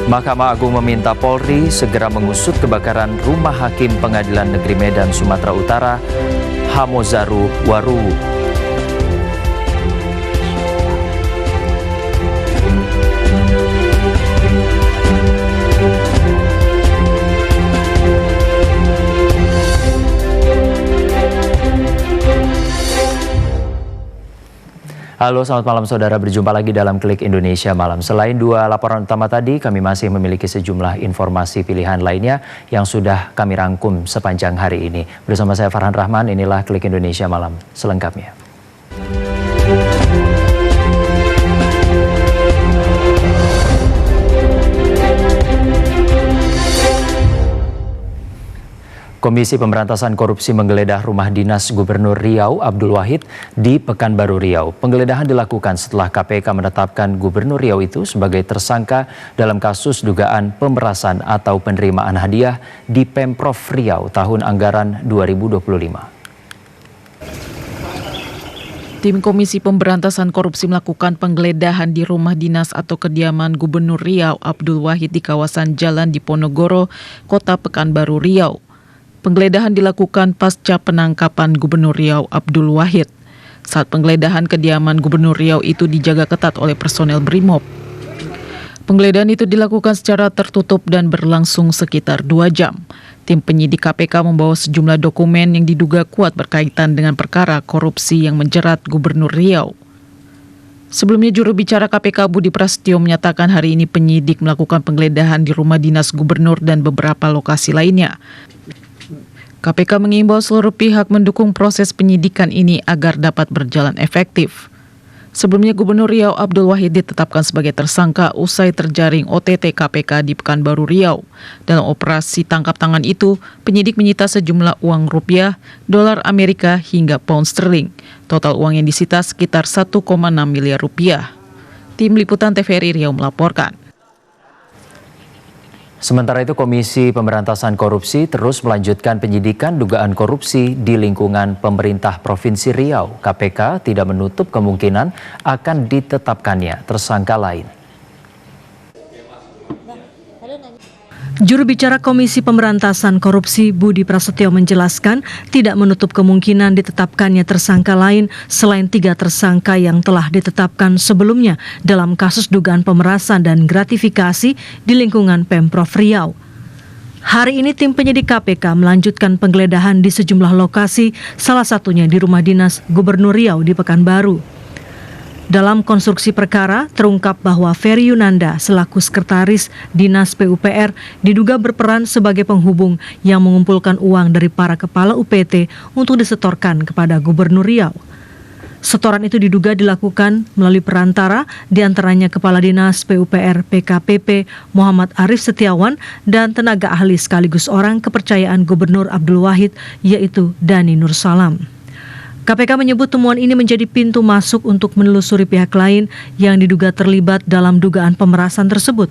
Mahkamah Agung meminta Polri segera mengusut kebakaran rumah Hakim Pengadilan Negeri Medan, Sumatera Utara, Hamozaru Waruwu. Halo, selamat malam saudara, berjumpa lagi dalam Klik Indonesia Malam. Selain dua laporan utama tadi, kami masih memiliki sejumlah informasi pilihan lainnya yang sudah kami rangkum sepanjang hari ini. Bersama saya Farhan Rahman, inilah Klik Indonesia Malam selengkapnya. Komisi Pemberantasan Korupsi menggeledah rumah dinas Gubernur Riau Abdul Wahid di Pekanbaru Riau. Penggeledahan dilakukan setelah KPK menetapkan Gubernur Riau itu sebagai tersangka dalam kasus dugaan pemerasan atau penerimaan hadiah di Pemprov Riau tahun anggaran 2025. Tim Komisi Pemberantasan Korupsi melakukan penggeledahan di rumah dinas atau kediaman Gubernur Riau Abdul Wahid di kawasan Jalan Diponegoro, Kota Pekanbaru Riau. Penggeledahan dilakukan pasca penangkapan Gubernur Riau Abdul Wahid. Saat penggeledahan kediaman Gubernur Riau itu dijaga ketat oleh personel Brimob. Penggeledahan itu dilakukan secara tertutup dan berlangsung sekitar 2 jam. Tim penyidik KPK membawa sejumlah dokumen yang diduga kuat berkaitan dengan perkara korupsi yang menjerat Gubernur Riau. Sebelumnya juru bicara KPK Budi Prasetyo menyatakan hari ini penyidik melakukan penggeledahan di rumah dinas gubernur dan beberapa lokasi lainnya. KPK mengimbau seluruh pihak mendukung proses penyidikan ini agar dapat berjalan efektif. Sebelumnya Gubernur Riau Abdul Wahid ditetapkan sebagai tersangka usai terjaring OTT KPK di Pekanbaru Riau. Dalam operasi tangkap tangan itu, penyidik menyita sejumlah uang rupiah, dolar Amerika hingga pound sterling. Total uang yang disita sekitar 1,6 miliar rupiah. Tim Liputan TVRI Riau melaporkan. Sementara itu, Komisi Pemberantasan Korupsi terus melanjutkan penyidikan dugaan korupsi di lingkungan pemerintah Provinsi Riau. KPK tidak menutup kemungkinan akan ditetapkannya tersangka lain. Juru bicara Komisi Pemberantasan Korupsi Budi Prasetyo menjelaskan tidak menutup kemungkinan ditetapkannya tersangka lain selain 3 tersangka yang telah ditetapkan sebelumnya dalam kasus dugaan pemerasan dan gratifikasi di lingkungan Pemprov Riau. Hari ini tim penyidik KPK melanjutkan penggeledahan di sejumlah lokasi, salah satunya di rumah dinas Gubernur Riau di Pekanbaru. Dalam konstruksi perkara, terungkap bahwa Ferry Yunanda selaku sekretaris Dinas PUPR diduga berperan sebagai penghubung yang mengumpulkan uang dari para kepala UPT untuk disetorkan kepada Gubernur Riau. Setoran itu diduga dilakukan melalui perantara, diantaranya Kepala Dinas PUPR PKPP Muhammad Arif Setiawan dan tenaga ahli sekaligus orang kepercayaan Gubernur Abdul Wahid, yaitu Dani Nursalam. KPK menyebut temuan ini menjadi pintu masuk untuk menelusuri pihak lain yang diduga terlibat dalam dugaan pemerasan tersebut.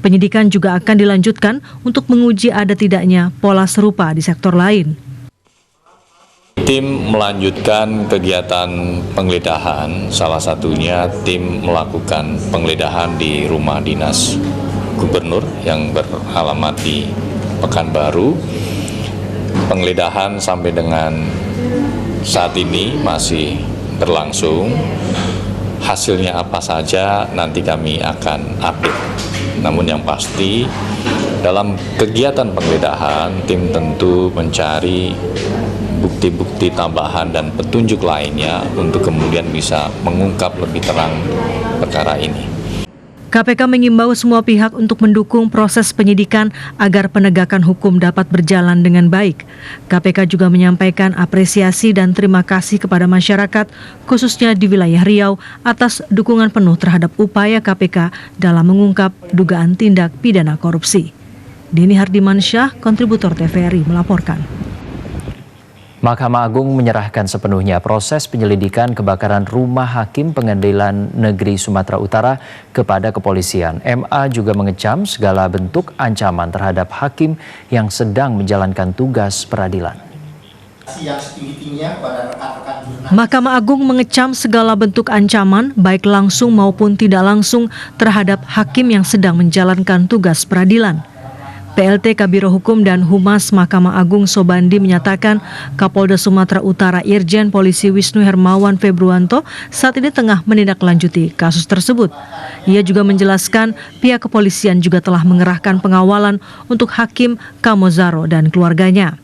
Penyidikan juga akan dilanjutkan untuk menguji ada tidaknya pola serupa di sektor lain. Tim melanjutkan kegiatan penggeledahan, salah satunya tim melakukan penggeledahan di rumah dinas gubernur yang beralamat di Pekanbaru. Penggeledahan sampai dengan saat ini masih berlangsung. Hasilnya apa saja nanti kami akan update. Namun yang pasti dalam kegiatan penggeledahan tim tentu mencari bukti-bukti tambahan dan petunjuk lainnya untuk kemudian bisa mengungkap lebih terang perkara ini. KPK mengimbau semua pihak untuk mendukung proses penyidikan agar penegakan hukum dapat berjalan dengan baik. KPK juga menyampaikan apresiasi dan terima kasih kepada masyarakat, khususnya di wilayah Riau, atas dukungan penuh terhadap upaya KPK dalam mengungkap dugaan tindak pidana korupsi. Dini Hardimansyah, kontributor TVRI, melaporkan. Mahkamah Agung menyerahkan sepenuhnya proses penyelidikan kebakaran rumah Hakim Pengadilan Negeri Sumatera Utara kepada kepolisian. MA juga mengecam segala bentuk ancaman terhadap hakim yang sedang menjalankan tugas peradilan. Mahkamah Agung mengecam segala bentuk ancaman, baik langsung maupun tidak langsung, terhadap hakim yang sedang menjalankan tugas peradilan. PLT Kabiro Hukum dan Humas Mahkamah Agung Sobandi menyatakan Kapolda Sumatera Utara Irjen Polisi Wisnu Hermawan Februanto saat ini tengah menindaklanjuti kasus tersebut. Ia juga menjelaskan pihak kepolisian juga telah mengerahkan pengawalan untuk Hakim Kamozaro dan keluarganya.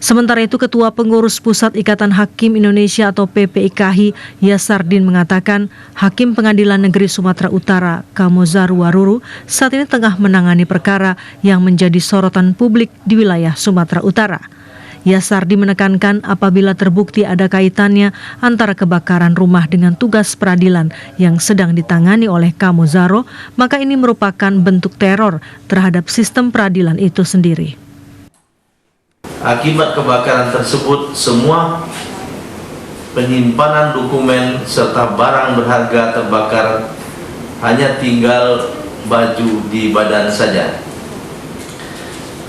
Sementara itu, Ketua Pengurus Pusat Ikatan Hakim Indonesia atau PPIKHI, Yasardin mengatakan Hakim Pengadilan Negeri Sumatera Utara, Kamozaro Waruru, saat ini tengah menangani perkara yang menjadi sorotan publik di wilayah Sumatera Utara. Yasardin menekankan apabila terbukti ada kaitannya antara kebakaran rumah dengan tugas peradilan yang sedang ditangani oleh Kamozaro, maka ini merupakan bentuk teror terhadap sistem peradilan itu sendiri. Akibat kebakaran tersebut, semua penyimpanan dokumen serta barang berharga terbakar, hanya tinggal baju di badan saja.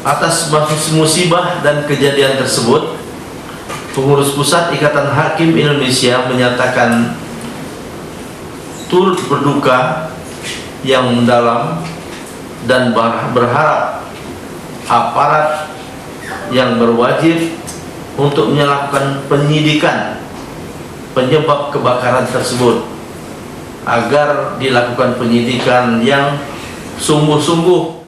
Atas musibah dan kejadian tersebut, Pengurus Pusat Ikatan Hakim Indonesia menyatakan turut berduka yang mendalam dan berharap aparat yang berwajib untuk melakukan penyidikan penyebab kebakaran tersebut agar dilakukan penyidikan yang sungguh-sungguh.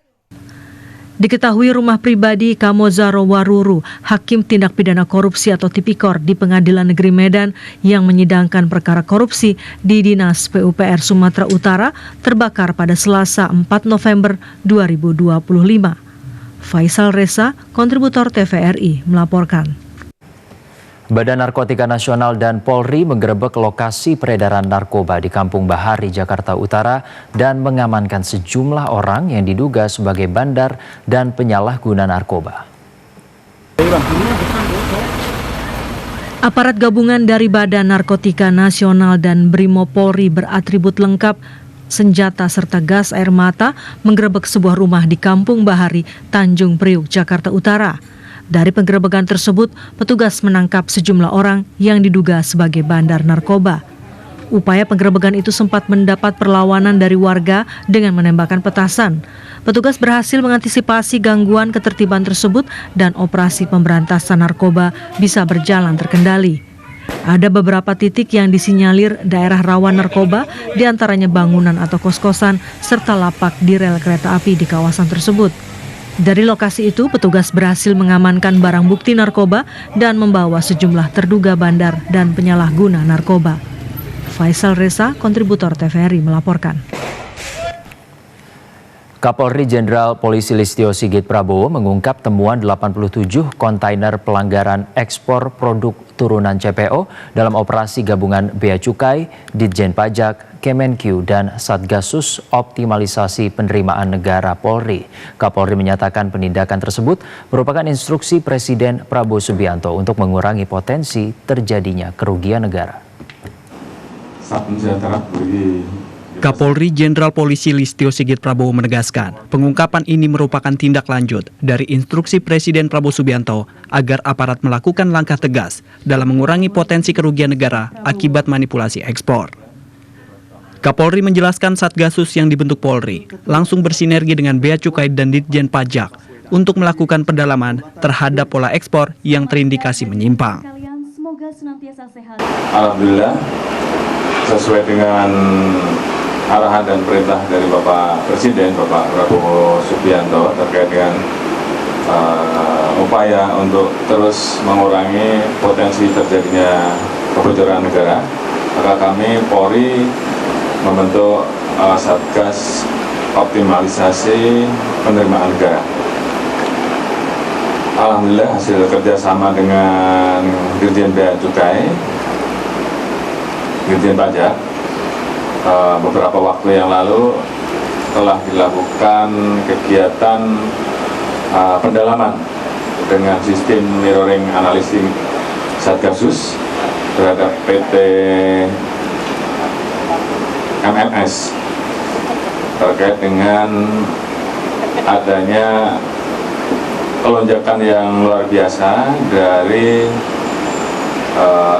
Diketahui rumah pribadi Kamozaro Waruru, Hakim Tindak Pidana Korupsi atau Tipikor di Pengadilan Negeri Medan yang menyidangkan perkara korupsi di Dinas PUPR Sumatera Utara terbakar pada Selasa 4 November 2025. Faisal Reza, kontributor TVRI, melaporkan. Badan Narkotika Nasional dan Polri menggerebek lokasi peredaran narkoba di Kampung Bahari, Jakarta Utara dan mengamankan sejumlah orang yang diduga sebagai bandar dan penyalahguna narkoba. Aparat gabungan dari Badan Narkotika Nasional dan Brimo Polri beratribut lengkap, senjata serta gas air mata menggerebek sebuah rumah di Kampung Bahari, Tanjung Priuk, Jakarta Utara. Dari penggerebekan tersebut, petugas menangkap sejumlah orang yang diduga sebagai bandar narkoba. Upaya penggerebekan itu sempat mendapat perlawanan dari warga dengan menembakkan petasan. Petugas berhasil mengantisipasi gangguan ketertiban tersebut dan operasi pemberantasan narkoba bisa berjalan terkendali. Ada beberapa titik yang disinyalir daerah rawan narkoba, diantaranya bangunan atau kos-kosan, serta lapak di rel kereta api di kawasan tersebut. Dari lokasi itu, petugas berhasil mengamankan barang bukti narkoba dan membawa sejumlah terduga bandar dan penyalahguna narkoba. Faisal Reza, kontributor TVRI, melaporkan. Kapolri Jenderal Polisi Listio Sigit Prabowo mengungkap temuan 87 kontainer pelanggaran ekspor produk turunan CPO dalam operasi gabungan Bea Cukai, Ditjen Pajak, Kemenq, dan Satgasus Optimalisasi Penerimaan Negara Polri. Kapolri menyatakan penindakan tersebut merupakan instruksi Presiden Prabowo Subianto untuk mengurangi potensi terjadinya kerugian negara. Kapolri Jenderal Polisi Listio Sigit Prabowo menegaskan, pengungkapan ini merupakan tindak lanjut dari instruksi Presiden Prabowo Subianto agar aparat melakukan langkah tegas dalam mengurangi potensi kerugian negara akibat manipulasi ekspor. Kapolri menjelaskan Satgasus yang dibentuk Polri langsung bersinergi dengan Bea Cukai dan Ditjen Pajak untuk melakukan pendalaman terhadap pola ekspor yang terindikasi menyimpang. Alhamdulillah, sesuai dengan arahan dan perintah dari Bapak Presiden, Bapak Prabowo Subianto terkait dengan upaya untuk terus mengurangi potensi terjadinya kebocoran negara, maka kami Polri membentuk Satgas Optimalisasi Penerimaan Negara. Alhamdulillah hasil kerjasama dengan Dirjen Bea Cukai, Dirjen Pajak, beberapa waktu yang lalu telah dilakukan kegiatan pendalaman dengan sistem mirroring analisis Satgasus terhadap PT MMS terkait dengan adanya lonjakan yang luar biasa dari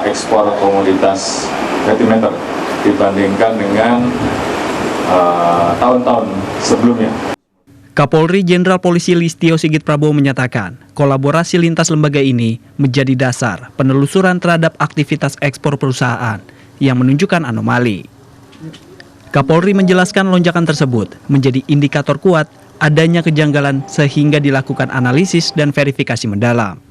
ekspor komoditas petimeter dibandingkan dengan tahun-tahun sebelumnya. Kapolri Jenderal Polisi Listio Sigit Prabowo menyatakan, kolaborasi lintas lembaga ini menjadi dasar penelusuran terhadap aktivitas ekspor perusahaan yang menunjukkan anomali. Kapolri menjelaskan lonjakan tersebut menjadi indikator kuat adanya kejanggalan sehingga dilakukan analisis dan verifikasi mendalam.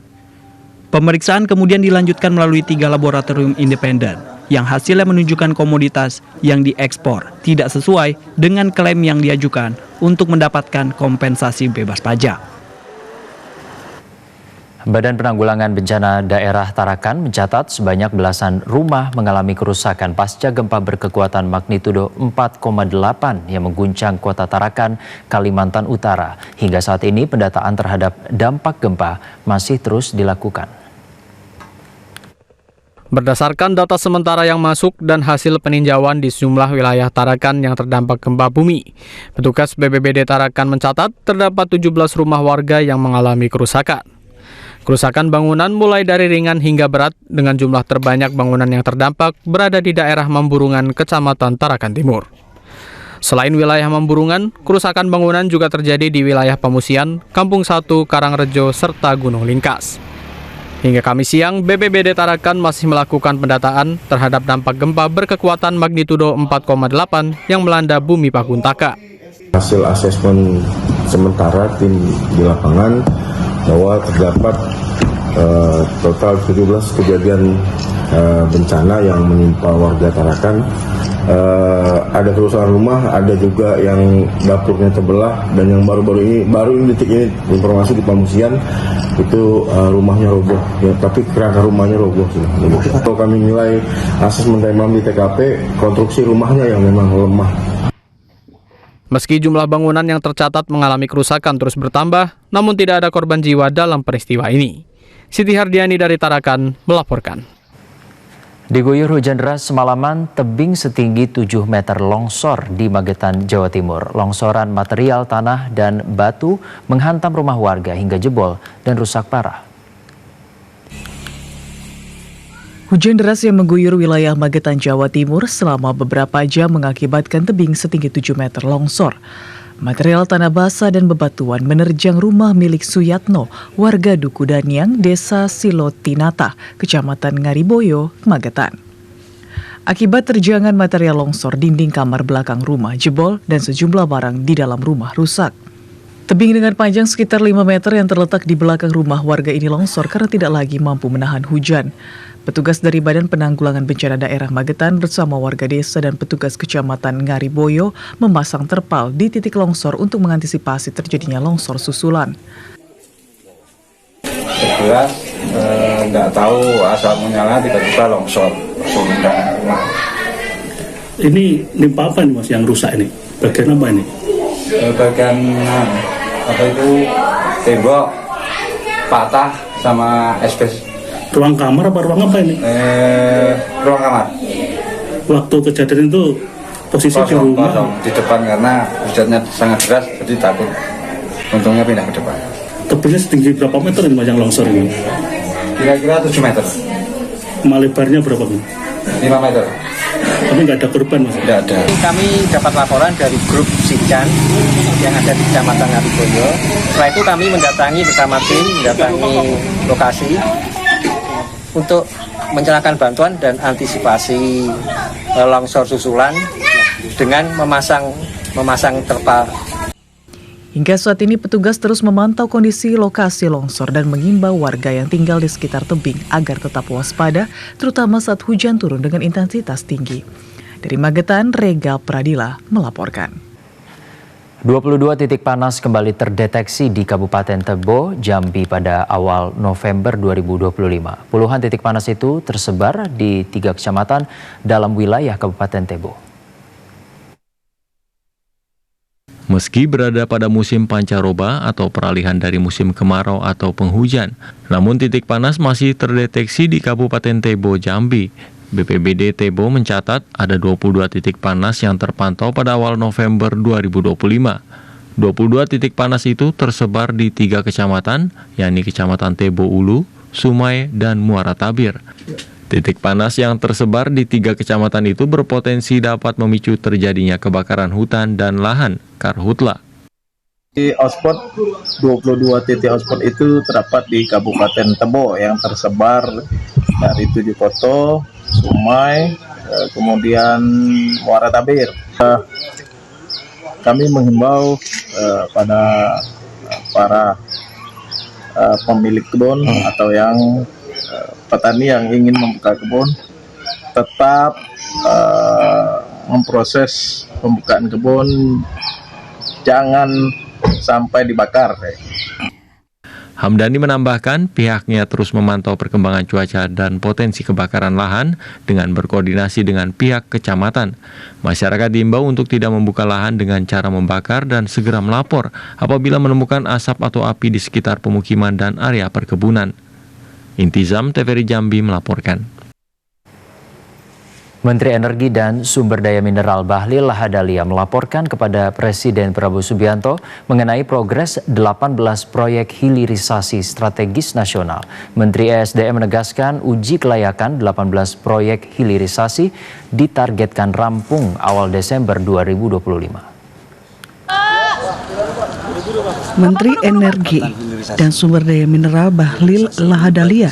Pemeriksaan kemudian dilanjutkan melalui 3 laboratorium independen yang hasilnya menunjukkan komoditas yang diekspor tidak sesuai dengan klaim yang diajukan untuk mendapatkan kompensasi bebas pajak. Badan Penanggulangan Bencana Daerah Tarakan mencatat sebanyak belasan rumah mengalami kerusakan pasca gempa berkekuatan magnitudo 4,8 yang mengguncang kota Tarakan, Kalimantan Utara. Hingga saat ini pendataan terhadap dampak gempa masih terus dilakukan. Berdasarkan data sementara yang masuk dan hasil peninjauan di sejumlah wilayah Tarakan yang terdampak gempa bumi, petugas BPBD Tarakan mencatat terdapat 17 rumah warga yang mengalami kerusakan. Kerusakan bangunan mulai dari ringan hingga berat dengan jumlah terbanyak bangunan yang terdampak berada di daerah Mamburungan, Kecamatan Tarakan Timur. Selain wilayah Mamburungan, kerusakan bangunan juga terjadi di wilayah Pamusian, Kampung 1, Karangrejo, serta Gunung Lingkas. Hingga Kamis siang, BPBD Tarakan masih melakukan pendataan terhadap dampak gempa berkekuatan magnitudo 4,8 yang melanda bumi Pakuntaka. Hasil asesmen sementara tim di lapangan bahwa terdapat total 17 kejadian bencana yang menimpa warga Tarakan. Ada kerusakan rumah, ada juga yang dapurnya terbelah, dan yang baru ini detik ini informasi di Pamusian itu rumahnya roboh, ya, tapi kerangka rumahnya roboh. Kalau kami nilai asesmen temam di TKP, konstruksi rumahnya yang memang lemah. Meski jumlah bangunan yang tercatat mengalami kerusakan terus bertambah, namun tidak ada korban jiwa dalam peristiwa ini. Siti Hardiani dari Tarakan melaporkan. Diguyur hujan deras semalaman, tebing setinggi 7 meter longsor di Magetan, Jawa Timur. Longsoran material tanah dan batu menghantam rumah warga hingga jebol dan rusak parah. Hujan deras yang mengguyur wilayah Magetan, Jawa Timur selama beberapa jam mengakibatkan tebing setinggi 7 meter longsor. Material tanah basah dan bebatuan menerjang rumah milik Suyatno, warga Duku Daniang, Desa Silotinata, Kecamatan Ngariboyo, Magetan. Akibat terjangan material longsor, dinding kamar belakang rumah jebol dan sejumlah barang di dalam rumah rusak. Tebing dengan panjang sekitar 5 meter yang terletak di belakang rumah warga ini longsor karena tidak lagi mampu menahan hujan. Petugas dari Badan Penanggulangan Bencana Daerah Magetan bersama warga desa dan petugas Kecamatan Ngariboyo memasang terpal di titik longsor untuk mengantisipasi terjadinya longsor susulan. Sebelah nggak tahu asal menyala tiba-tiba longsor. Ini nimpa apa nih Mas yang rusak ini? Bagian apa ini? Bagian apa itu tembok patah sama asbes. Ruang kamar apa ruang apa ini? Ruang kamar. Waktu kejadian itu posisi di rumah? Di depan karena hujannya sangat deras, jadi takut. Untungnya pindah ke depan. Tebingnya setinggi berapa meter ini Mas yang longsor ini? Kira-kira 7 meter. Lebarnya berapa? 5 meter. Tapi nggak ada korban Mas? Nggak ada. Kami dapat laporan dari grup Sican yang ada di Kecamatan Ngariboyo. Setelah itu kami bersama tim mendatangi lokasi untuk menyerahkan bantuan dan antisipasi longsor susulan dengan memasang terpal. Hingga saat ini petugas terus memantau kondisi lokasi longsor dan mengimbau warga yang tinggal di sekitar tebing agar tetap waspada, terutama saat hujan turun dengan intensitas tinggi. Dari Magetan, Rega Pradila melaporkan. 22 titik panas kembali terdeteksi di Kabupaten Tebo, Jambi pada awal November 2025. Puluhan titik panas itu tersebar di 3 kecamatan dalam wilayah Kabupaten Tebo. Meski berada pada musim pancaroba atau peralihan dari musim kemarau atau penghujan, namun titik panas masih terdeteksi di Kabupaten Tebo, Jambi. BPBD Tebo mencatat ada 22 titik panas yang terpantau pada awal November 2025. 22 titik panas itu tersebar di 3 kecamatan, yakni Kecamatan Tebo Ulu, Sumai, dan Muara Tabir. Titik panas yang tersebar di 3 kecamatan itu berpotensi dapat memicu terjadinya kebakaran hutan dan lahan, karhutla. Di hotspot, 22 titik hotspot itu terdapat di Kabupaten Tebo yang tersebar dari 7 kota, Sumai, kemudian Muara Tabir. Kami menghimbau pada para pemilik kebun atau yang petani yang ingin membuka kebun tetap memproses pembukaan kebun, jangan sampai dibakar. Hamdani menambahkan pihaknya terus memantau perkembangan cuaca dan potensi kebakaran lahan dengan berkoordinasi dengan pihak kecamatan. Masyarakat diimbau untuk tidak membuka lahan dengan cara membakar dan segera melapor apabila menemukan asap atau api di sekitar pemukiman dan area perkebunan. Intizam TVRI Jambi melaporkan. Menteri Energi dan Sumber Daya Mineral Bahlil Lahadalia melaporkan kepada Presiden Prabowo Subianto mengenai progres 18 proyek hilirisasi strategis nasional. Menteri ESDM menegaskan uji kelayakan 18 proyek hilirisasi ditargetkan rampung awal Desember 2025. Menteri Energi dan Sumber Daya Mineral Bahlil Lahadalia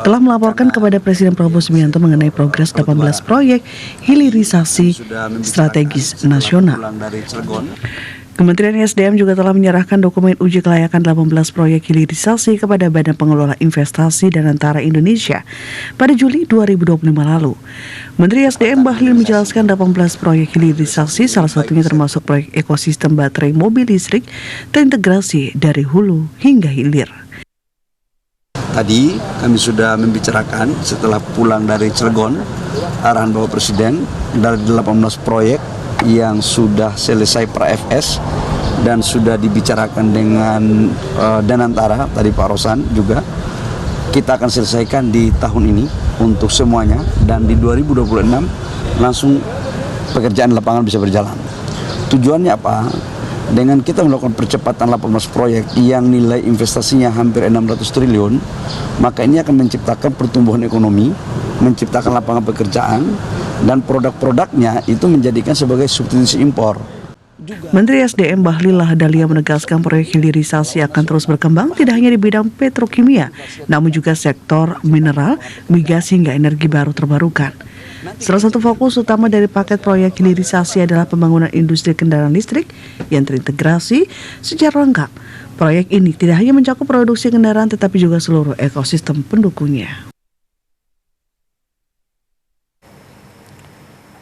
telah melaporkan kepada Presiden Prabowo Subianto mengenai progres 18 proyek hilirisasi strategis nasional. Kementerian SDM juga telah menyerahkan dokumen uji kelayakan 18 proyek hilirisasi kepada Badan Pengelola Investasi dan Antara Indonesia pada Juli 2025 lalu. Menteri SDM Bahlil menjelaskan 18 proyek hilirisasi, salah satunya termasuk proyek ekosistem baterai mobil listrik terintegrasi dari hulu hingga hilir. Tadi kami sudah membicarakan setelah pulang dari Cilegon, arahan Bapak Presiden dari 18 proyek yang sudah selesai pra-FS dan sudah dibicarakan dengan Danantara, tadi Pak Rosan juga, kita akan selesaikan di tahun ini untuk semuanya, dan di 2026 langsung pekerjaan lapangan bisa berjalan. Tujuannya apa? Dengan kita melakukan percepatan 18 proyek yang nilai investasinya hampir 600 triliun, maka ini akan menciptakan pertumbuhan ekonomi, menciptakan lapangan pekerjaan, dan produk-produknya itu menjadikan sebagai substitusi impor. Menteri SDM Bahlil Lahadalia menegaskan proyek hilirisasi akan terus berkembang tidak hanya di bidang petrokimia, namun juga sektor mineral, migas hingga energi baru terbarukan. Salah satu fokus utama dari paket proyek hilirisasi adalah pembangunan industri kendaraan listrik yang terintegrasi secara lengkap. Proyek ini tidak hanya mencakup produksi kendaraan tetapi juga seluruh ekosistem pendukungnya.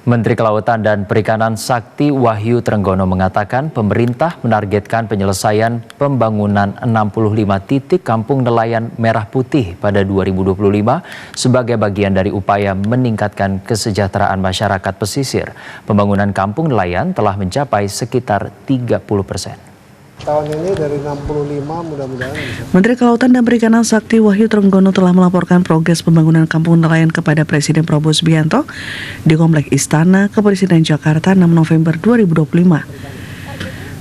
Menteri Kelautan dan Perikanan Sakti Wahyu Trenggono mengatakan pemerintah menargetkan penyelesaian pembangunan 65 titik kampung nelayan merah putih pada 2025 sebagai bagian dari upaya meningkatkan kesejahteraan masyarakat pesisir. Pembangunan kampung nelayan telah mencapai sekitar 30%. Tahun ini dari 65 mudah-mudahan bisa. Menteri Kelautan dan Perikanan Sakti Wahyu Trenggono telah melaporkan progres pembangunan kampung nelayan kepada Presiden Prabowo Subianto di Komplek Istana Kepresidenan Jakarta 6 November 2025.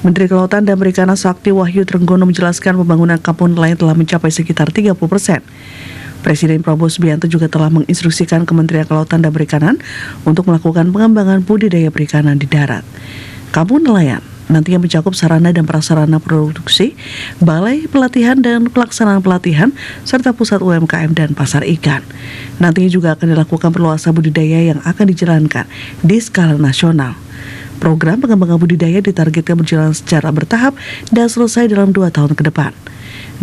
Menteri Kelautan dan Perikanan Sakti Wahyu Trenggono menjelaskan pembangunan kampung nelayan telah mencapai sekitar 30%. Presiden Prabowo Subianto juga telah menginstruksikan Kementerian Kelautan dan Perikanan untuk melakukan pengembangan budidaya perikanan di darat. Kampung nelayan nantinya mencakup sarana dan prasarana produksi, balai pelatihan dan pelaksanaan pelatihan, serta pusat UMKM dan pasar ikan. Nantinya juga akan dilakukan perluasan budidaya yang akan dijalankan di skala nasional. Program pengembangan budidaya ditargetkan berjalan secara bertahap dan selesai dalam 2 tahun ke depan.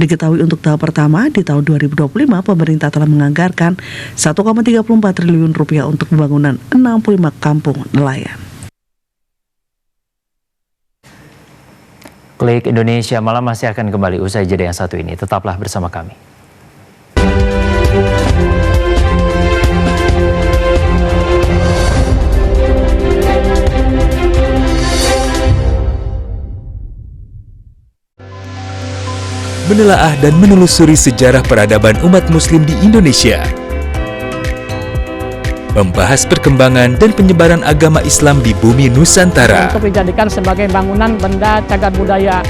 Diketahui untuk tahap pertama di tahun 2025 pemerintah telah menganggarkan 1,34 triliun rupiah untuk pembangunan 65 kampung nelayan. Klik Indonesia Malam masih akan kembali usai jeda yang satu ini. Tetaplah bersama kami. Menelaah dan menelusuri sejarah peradaban umat muslim di Indonesia. membahas perkembangan dan penyebaran agama Islam di bumi Nusantara. Untuk dijadikan sebagai bangunan benda cagar budaya.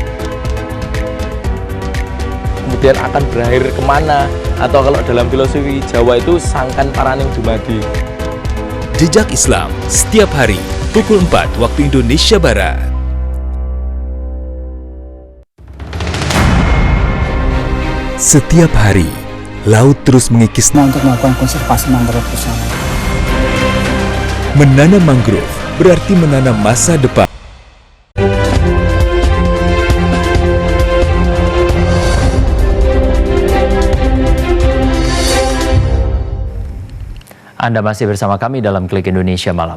Kemudian akan berakhir kemana? Atau kalau dalam filosofi Jawa itu sangkan paraning dumadi. Jejak Islam setiap hari pukul 4 waktu Indonesia Barat. Setiap hari laut terus mengikis untuk melakukan konservasi mangrove di sana. Menanam mangrove berarti menanam masa depan. Anda masih bersama kami dalam Klik Indonesia Malam.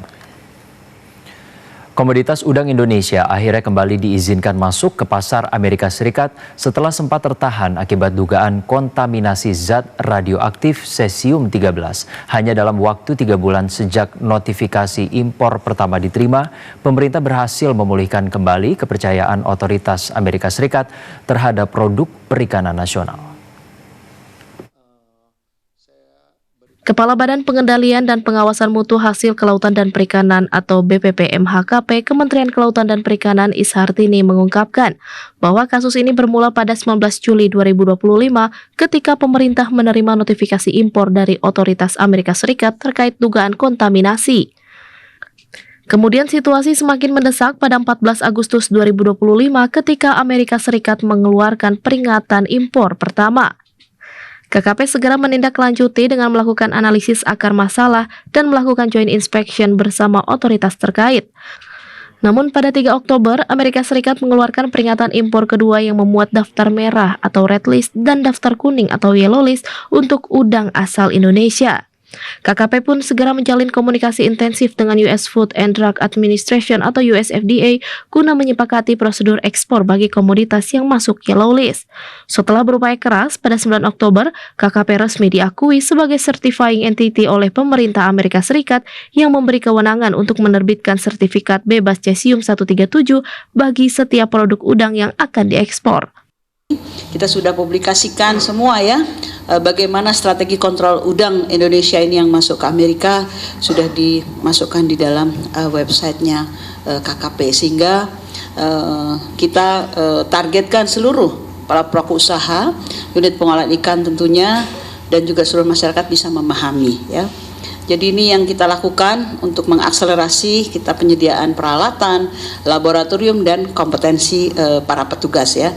Komoditas udang Indonesia akhirnya kembali diizinkan masuk ke pasar Amerika Serikat setelah sempat tertahan akibat dugaan kontaminasi zat radioaktif cesium-13. Hanya dalam waktu 3 bulan sejak notifikasi impor pertama diterima, pemerintah berhasil memulihkan kembali kepercayaan otoritas Amerika Serikat terhadap produk perikanan nasional. Kepala Badan Pengendalian dan Pengawasan Mutu Hasil Kelautan dan Perikanan atau BPPM-HKP Kementerian Kelautan dan Perikanan Ishartini mengungkapkan bahwa kasus ini bermula pada 19 Juli 2025 ketika pemerintah menerima notifikasi impor dari otoritas Amerika Serikat terkait dugaan kontaminasi. Kemudian situasi semakin mendesak pada 14 Agustus 2025 ketika Amerika Serikat mengeluarkan peringatan impor pertama. KKP segera menindaklanjuti dengan melakukan analisis akar masalah dan melakukan joint inspection bersama otoritas terkait. Namun pada 3 Oktober, Amerika Serikat mengeluarkan peringatan impor kedua yang memuat daftar merah atau red list dan daftar kuning atau yellow list untuk udang asal Indonesia. KKP pun segera menjalin komunikasi intensif dengan US Food and Drug Administration atau US FDA guna menyepakati prosedur ekspor bagi komoditas yang masuk yellow list. Setelah berupaya keras, pada 9 Oktober, KKP resmi diakui sebagai certifying entity oleh pemerintah Amerika Serikat yang memberi kewenangan untuk menerbitkan sertifikat bebas cesium-137 bagi setiap produk udang yang akan diekspor. Kita sudah publikasikan semua ya, bagaimana strategi kontrol udang Indonesia ini yang masuk ke Amerika sudah dimasukkan di dalam websitenya KKP, sehingga kita targetkan seluruh para pelaku usaha, unit pengolahan ikan tentunya, dan juga seluruh masyarakat bisa memahami ya. Jadi ini yang kita lakukan untuk mengakselerasi kita penyediaan peralatan, laboratorium, dan kompetensi para petugas ya.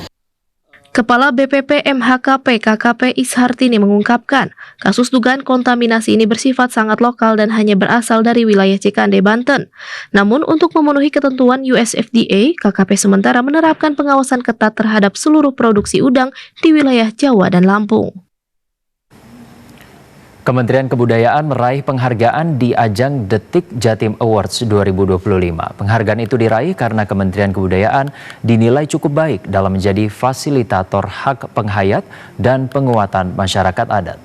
Kepala BPPM-HKP KKP Ishartini mengungkapkan, kasus dugaan kontaminasi ini bersifat sangat lokal dan hanya berasal dari wilayah Cikande, Banten. Namun untuk memenuhi ketentuan US FDA, KKP sementara menerapkan pengawasan ketat terhadap seluruh produksi udang di wilayah Jawa dan Lampung. Kementerian Kebudayaan meraih penghargaan di ajang Detik Jatim Awards 2025. Penghargaan itu diraih karena Kementerian Kebudayaan dinilai cukup baik dalam menjadi fasilitator hak penghayat dan penguatan masyarakat adat.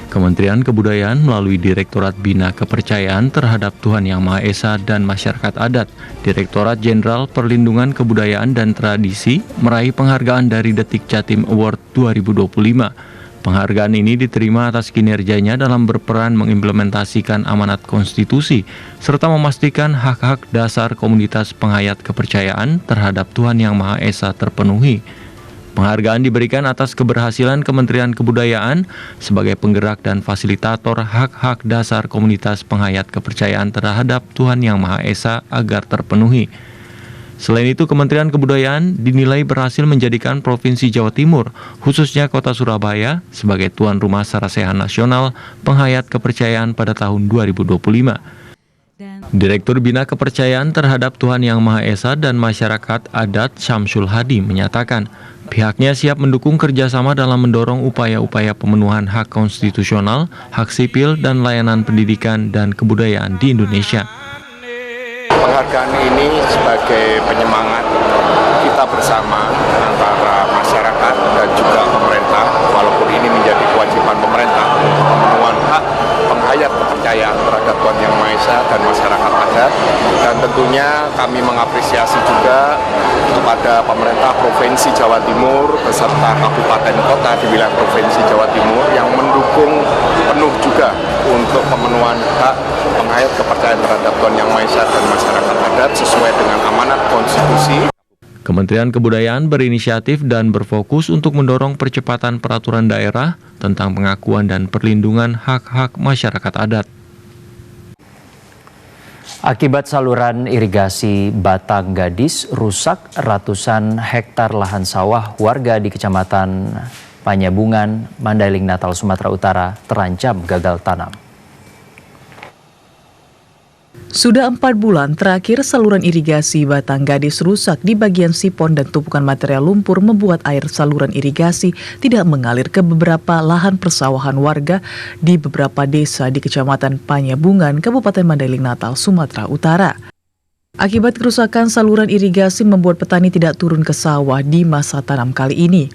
Kementerian Kebudayaan melalui Direktorat Bina Kepercayaan terhadap Tuhan Yang Maha Esa dan Masyarakat Adat, Direktorat Jenderal Perlindungan Kebudayaan dan Tradisi meraih penghargaan dari Detik Jatim Award 2025. Penghargaan ini diterima atas kinerjanya dalam berperan mengimplementasikan amanat konstitusi serta memastikan hak-hak dasar komunitas penghayat kepercayaan terhadap Tuhan Yang Maha Esa terpenuhi. Penghargaan diberikan atas keberhasilan Kementerian Kebudayaan sebagai penggerak dan fasilitator hak-hak dasar komunitas penghayat kepercayaan terhadap Tuhan Yang Maha Esa agar terpenuhi. Selain itu, Kementerian Kebudayaan dinilai berhasil menjadikan Provinsi Jawa Timur, khususnya Kota Surabaya, sebagai tuan rumah Sarasehan Nasional Penghayat Kepercayaan pada tahun 2025. Direktur Bina Kepercayaan terhadap Tuhan Yang Maha Esa dan Masyarakat Adat Syamsul Hadi menyatakan, pihaknya siap mendukung kerjasama dalam mendorong upaya-upaya pemenuhan hak konstitusional, hak sipil, dan layanan pendidikan dan kebudayaan di Indonesia. Penghargaan ini sebagai penyemangat kita bersama antara masyarakat dan juga pemerintah, walaupun ini menjadi kewajiban pemerintah pemenuhan hak penghayat kepercayaan terhadap Tuhan Yang Maha Esa dan masyarakat adat, dan tentunya kami mengapresiasi juga kepada kepada pemerintah Provinsi Jawa Timur beserta kabupaten kota di wilayah Provinsi Jawa Timur yang mendukung penuh juga untuk pemenuhan hak pengayat kepercayaan terhadap Tuhan Yang Maha Esa dan masyarakat adat sesuai dengan amanat konstitusi. Kementerian Kebudayaan berinisiatif dan berfokus untuk mendorong percepatan peraturan daerah tentang pengakuan dan perlindungan hak-hak masyarakat adat. Akibat saluran irigasi Batang Gadis rusak, ratusan hektar lahan sawah warga di Kecamatan Panyabungan, Mandailing Natal, Sumatera Utara terancam gagal tanam. Sudah 4 bulan terakhir saluran irigasi Batang Gadis rusak di bagian sipon dan tumpukan material lumpur membuat air saluran irigasi tidak mengalir ke beberapa lahan persawahan warga di beberapa desa di Kecamatan Panyabungan, Kabupaten Mandailing Natal, Sumatera Utara. Akibat kerusakan saluran irigasi membuat petani tidak turun ke sawah di masa tanam kali ini.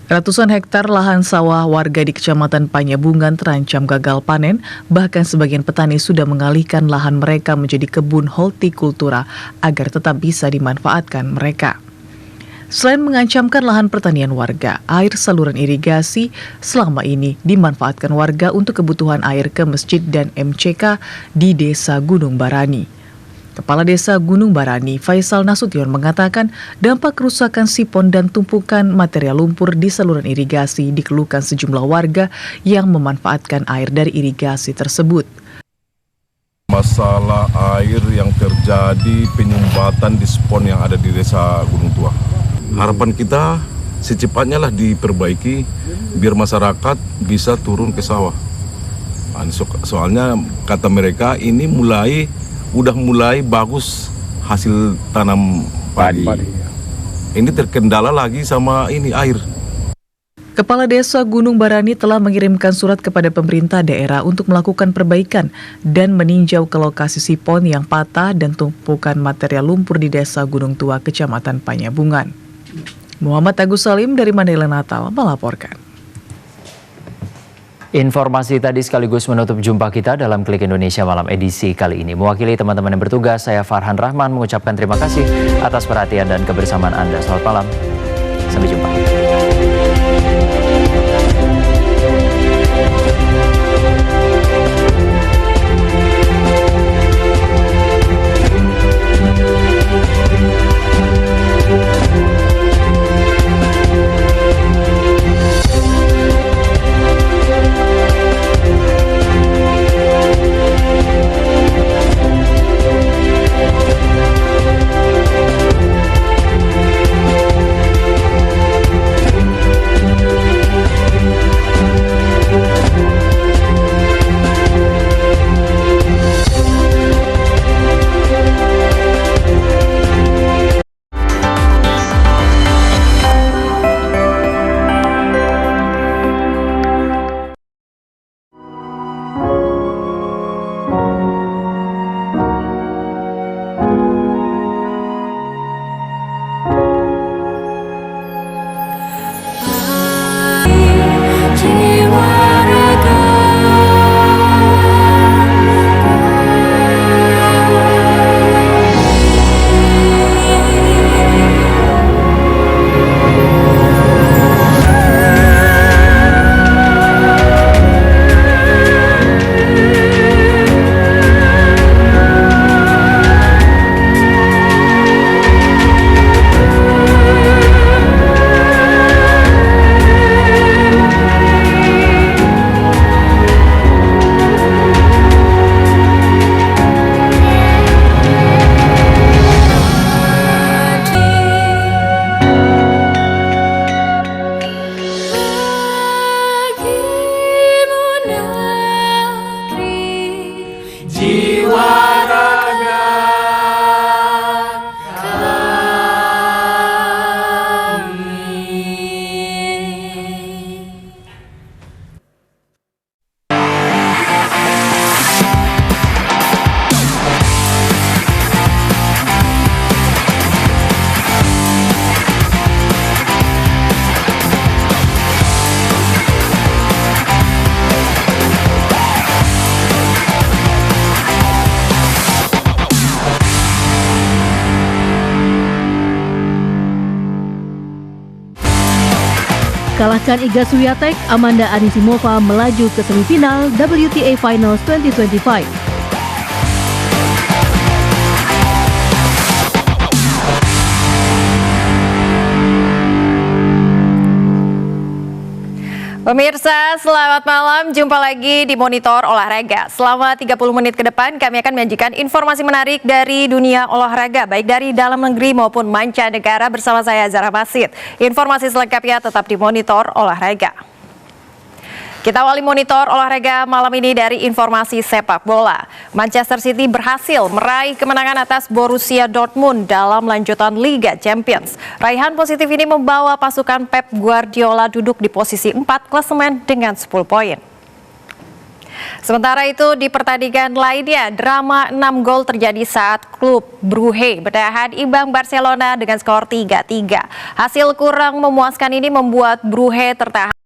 Ratusan hektar lahan sawah warga di Kecamatan Panyabungan terancam gagal panen, bahkan sebagian petani sudah mengalihkan lahan mereka menjadi kebun hortikultura agar tetap bisa dimanfaatkan mereka. Selain mengancamkan lahan pertanian warga, air saluran irigasi selama ini dimanfaatkan warga untuk kebutuhan air ke masjid dan MCK di Desa Gunung Barani. Kepala Desa Gunung Barani, Faisal Nasution, mengatakan dampak kerusakan sipon dan tumpukan material lumpur di saluran irigasi dikeluhkan sejumlah warga yang memanfaatkan air dari irigasi tersebut. Masalah air yang terjadi penyumbatan di sipon yang ada di Desa Gunung Tua. Harapan kita secepatnya lah diperbaiki biar masyarakat bisa turun ke sawah. Soalnya kata mereka ini udah mulai bagus hasil tanam padi. Ini terkendala lagi sama air. Kepala Desa Gunung Barani telah mengirimkan surat kepada pemerintah daerah untuk melakukan perbaikan dan meninjau ke lokasi sipon yang patah dan tumpukan material lumpur di Desa Gunung Tua, Kecamatan Panyabungan. Muhammad Agus Salim dari Mandailing Natal melaporkan. Informasi tadi sekaligus menutup jumpa kita dalam Klik Indonesia Malam edisi kali ini. Mewakili teman-teman yang bertugas, saya Farhan Rahman mengucapkan terima kasih atas perhatian dan kebersamaan Anda. Selamat malam, sampai jumpa. kalahkan Iga Swiatek, Amanda Anisimova melaju ke semifinal WTA Finals 2025. Pemirsa, selamat malam. Jumpa lagi di Monitor Olahraga. Selama 30 menit ke depan, kami akan menyajikan informasi menarik dari dunia olahraga, baik dari dalam negeri maupun mancanegara bersama saya, Zara Masid. Informasi selengkapnya tetap di Monitor Olahraga. Kita awali Monitor Olahraga malam ini dari informasi sepak bola. Manchester City berhasil meraih kemenangan atas Borussia Dortmund dalam lanjutan Liga Champions. Raihan positif ini membawa pasukan Pep Guardiola duduk di posisi 4 klasemen dengan 10 poin. Sementara itu di pertandingan lainnya, drama 6 gol terjadi saat klub Brugge bertahan imbang Barcelona dengan skor 3-3. Hasil kurang memuaskan ini membuat Brugge tertahan